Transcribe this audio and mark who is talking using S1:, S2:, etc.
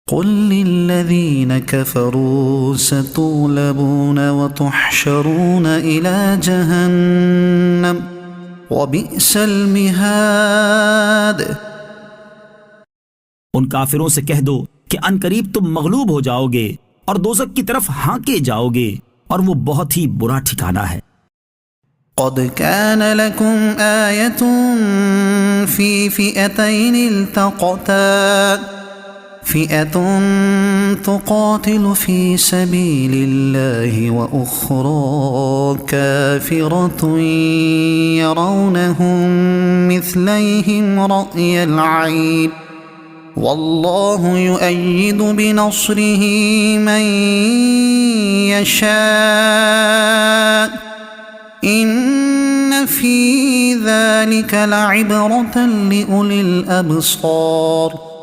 S1: قل للذين كفروا ستغلبون وتحشرون إلى جهنم وبئس المهاد।
S2: उन काफिरों से कह दो कि अनकरीब तुम मगलूब हो जाओगे और दोज़ख की तरफ हांके जाओगे और वो बहुत ही बुरा ठिकाना है।
S1: قد كان لكم آية في فئتين التقتا فئة تقاتل في سبيل الله وأخرى كافرة يرونهم مثليهم رأي العين والله يؤيد بنصره من يشاء إن في ذلك لعبرة لأولي الأبصار।